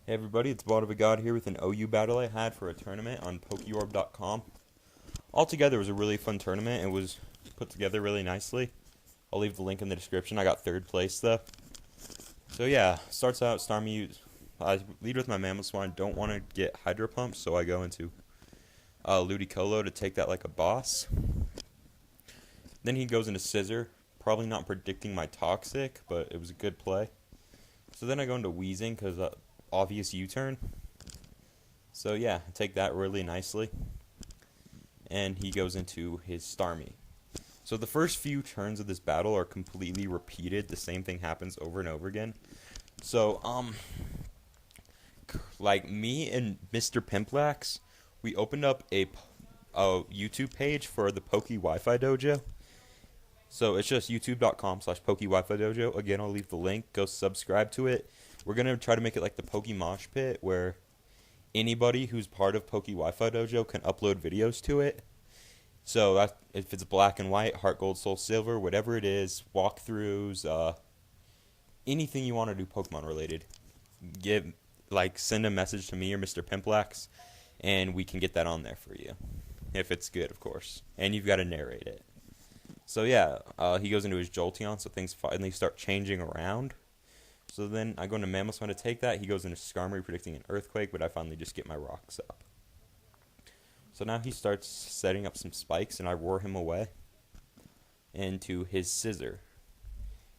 Hey everybody, it's Blood of a God here with an OU battle I had for a tournament on PokeOrb.com. Altogether, it was a really fun tournament. It was put together really nicely. I'll leave the link in the description. I got third place though. So yeah, starts out Starmie. I lead with my Mamoswine. Don't want to get Hydro Pump, so I go into Ludicolo to take that like a boss. Then he goes into Scissor. Probably not predicting my Toxic, but it was a good play. So then I go into Wheezing because obvious U-turn. So yeah, I take that really nicely. And he goes into his Starmie. So the first few turns of this battle are completely repeated. The same thing happens over and over again. So, like me and Mr. Pimplax, we opened up a YouTube page for the Poke Wi-Fi Dojo. So it's just youtube.com/Poke Wi-Fi Dojo. Again, I'll leave the link. Go subscribe to it. We're going to try to make it like the Poke Mosh Pit, where anybody who's part of Poke Wi-Fi Dojo can upload videos to it. So that, if it's black and white, heart, gold, soul, silver, whatever it is, walkthroughs, anything you want to do Pokemon related, send a message to me or Mr. Pimplax, and we can get that on there for you. If it's good, of course. And you've got to narrate it. So yeah, he goes into his Jolteon, so things finally start changing around. So then I go into Mamoswine to take that. He goes into Skarmory predicting an Earthquake, but I finally just get my rocks up. So now he starts setting up some spikes, and I roar him away into his Scissor.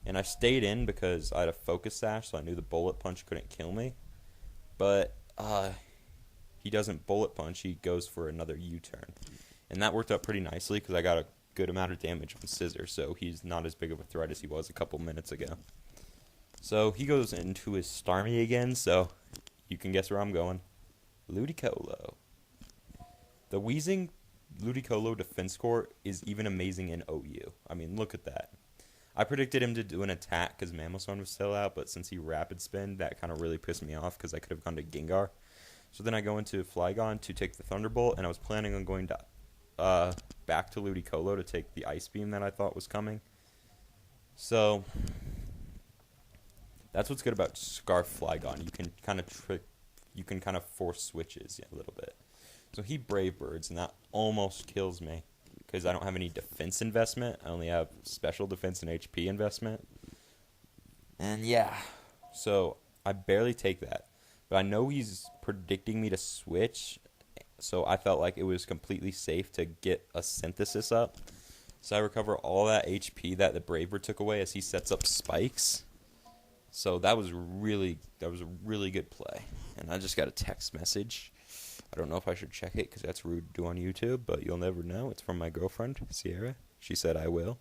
And I stayed in because I had a Focus Sash, so I knew the Bullet Punch couldn't kill me. But he doesn't Bullet Punch, he goes for another U-turn. And that worked out pretty nicely because I got a good amount of damage on Scissor, so he's not as big of a threat as he was a couple minutes ago. So he goes into his Starmie again, so you can guess where I'm going. Ludicolo. The Wheezing Ludicolo defense core is even amazing in OU. I mean, look at that. I predicted him to do an attack because Mamoswine was still out, but since he Rapid Spin, that kind of really pissed me off because I could have gone to Gengar. So then I go into Flygon to take the Thunderbolt, and I was planning on going to back to Ludicolo to take the Ice Beam that I thought was coming. So that's what's good about Scarf Flygon. You can kind of force switches a little bit. So he Brave Birds, and that almost kills me because I don't have any defense investment. I only have special defense and HP investment. And yeah, so I barely take that. But I know he's predicting me to switch, so I felt like it was completely safe to get a Synthesis up. So I recover all that HP that the Brave Bird took away as he sets up spikes. So that was a really good play. And I just got a text message. I don't know if I should check it because that's rude to do on YouTube, but you'll never know. It's from my girlfriend, Sierra. She said I will.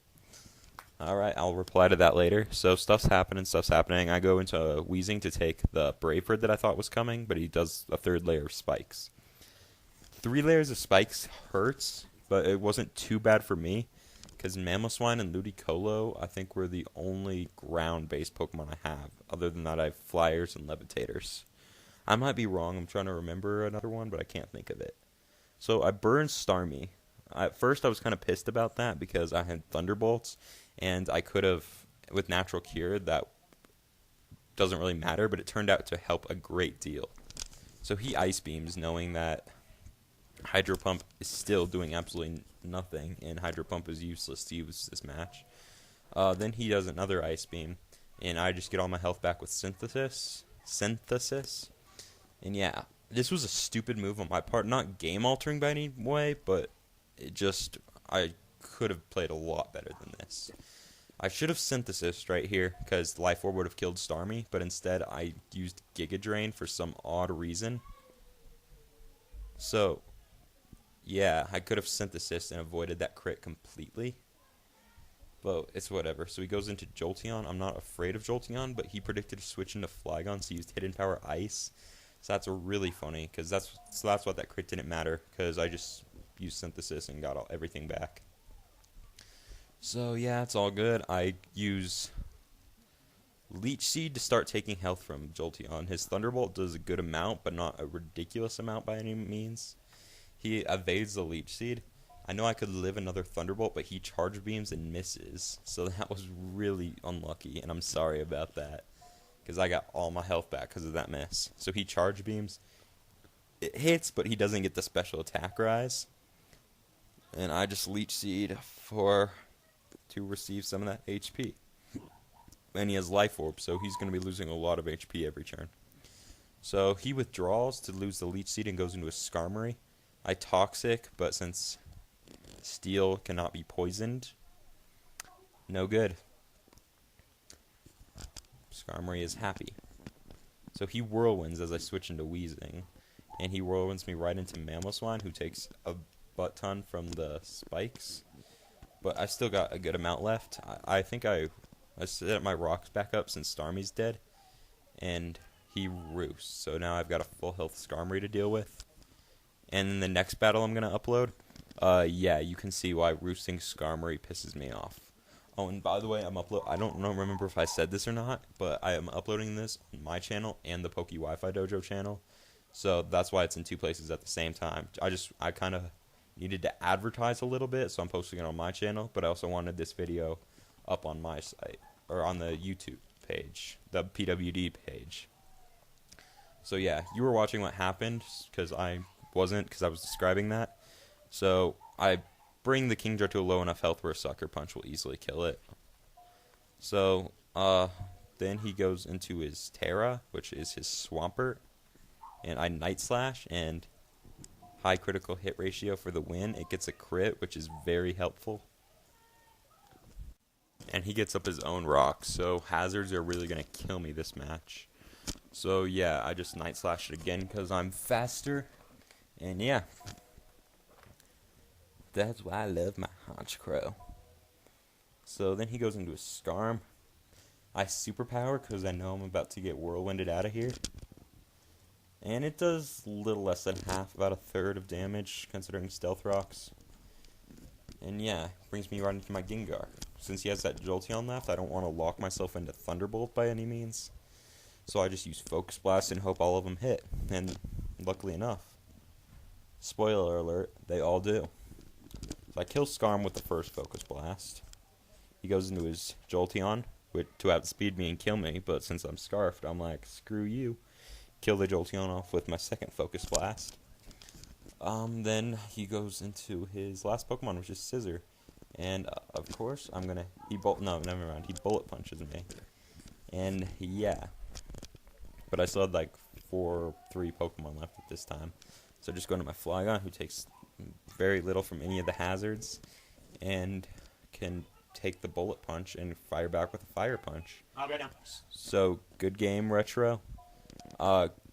Alright, I'll reply to that later. So stuff's happening. I go into Wheezing to take the Brave Bird that I thought was coming, but he does a third layer of spikes. 3 layers of spikes hurts, but it wasn't too bad for me. Because Mamoswine and Ludicolo, I think, were the only ground-based Pokemon I have. Other than that, I have Flyers and Levitators. I might be wrong. I'm trying to remember another one, but I can't think of it. So I burned Starmie. At first, I was kind of pissed about that because I had Thunderbolts, and I could have, with Natural Cure, that doesn't really matter, but it turned out to help a great deal. So he Ice Beams, knowing that Hydro Pump is still doing absolutely nothing, and Hydro Pump is useless to use this match. Then he does another Ice Beam, and I just get all my health back with Synthesis. And yeah, this was a stupid move on my part. Not game-altering by any way, but I could have played a lot better than this. I should have synthesized right here, because Life Orb would have killed Starmie, but instead I used Giga Drain for some odd reason. So, yeah, I could have synthesized and avoided that crit completely. But it's whatever. So he goes into Jolteon. I'm not afraid of Jolteon, but he predicted a switch into Flygon, so he used Hidden Power Ice. So that's really funny, because that's what that crit didn't matter, because I just used Synthesis and got everything back. So yeah, it's all good. I use Leech Seed to start taking health from Jolteon. His Thunderbolt does a good amount, but not a ridiculous amount by any means. He evades the Leech Seed. I know I could live another Thunderbolt, but he Charge Beams and misses. So that was really unlucky, and I'm sorry about that, because I got all my health back because of that miss. So he Charge Beams. It hits, but he doesn't get the special attack rise. And I just Leech Seed to receive some of that HP. And he has Life Orb, so he's going to be losing a lot of HP every turn. So he withdraws to lose the Leech Seed and goes into a Skarmory. I Toxic, but since Steel cannot be poisoned, no good. Skarmory is happy. So he Whirlwinds as I switch into Weezing. And he Whirlwinds me right into Mamoswine, who takes a butt ton from the spikes. But I still got a good amount left. I think I set my rocks back up since Starmie's dead. And he roosts. So now I've got a full health Skarmory to deal with. And in the next battle I'm going to upload, yeah, you can see why roosting Skarmory pisses me off. Oh, and by the way, I don't remember if I said this or not, but I am uploading this on my channel and the Poke Wi-Fi Dojo channel. So that's why it's in two places at the same time. I kind of needed to advertise a little bit, so I'm posting it on my channel, but I also wanted this video up on my site, or on the YouTube page, the PWD page. So yeah, you were watching what happened, because I wasn't, because I was describing that. So I bring the Kingdra to a low enough health where a Sucker Punch will easily kill it. So then he goes into his Terra, which is his Swampert, and I Night Slash, and high critical hit ratio for the win. It gets a crit, which is very helpful. And he gets up his own rock, so hazards are really going to kill me this match. So yeah, I just Night Slash it again because I'm faster. And yeah, that's why I love my Honchkrow. So then he goes into a Skarm. I Superpower because I know I'm about to get Whirlwinded out of here. And it does a little less than half, about a third of damage, considering Stealth Rocks. And yeah, brings me right into my Gengar. Since he has that Jolteon left, I don't want to lock myself into Thunderbolt by any means. So I just use Focus Blast and hope all of them hit. And luckily enough, spoiler alert, they all do. So I kill Skarm with the first Focus Blast. He goes into his Jolteon to outspeed me and kill me, but since I'm Scarfed, I'm like, screw you. Kill the Jolteon off with my second Focus Blast. Then he goes into his last Pokemon, which is Scizor. And, of course, he Bullet Punches me. And, yeah. But I still had, like, 3 Pokemon left at this time. So just going to my Flygon, who takes very little from any of the hazards, and can take the Bullet Punch and fire back with a Fire Punch. I'll go down. So, good game, Retro.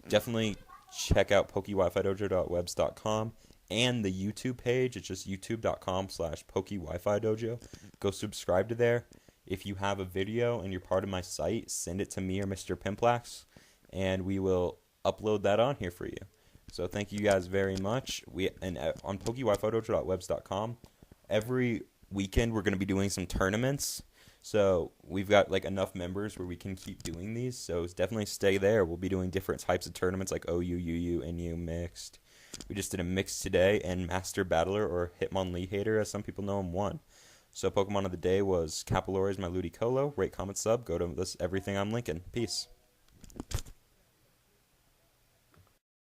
Definitely check out PokeWiFiDojo.webs.com and the YouTube page. It's just youtube.com/PokeWiFiDojo. Go subscribe to there. If you have a video and you're part of my site, send it to me or Mr. Pimplax, and we will upload that on here for you. So thank you guys very much. On PokeWiFiDojo.webs.com, every weekend we're going to be doing some tournaments. So we've got like enough members where we can keep doing these. So definitely stay there. We'll be doing different types of tournaments like OU, UU, NU, mixed. We just did a mix today, and Master Battler, or Hitmonlee Hater, as some people know him, won. So Pokemon of the day was Capilores, my Ludicolo. Rate, comment, sub. Go to everything I'm linking. Peace.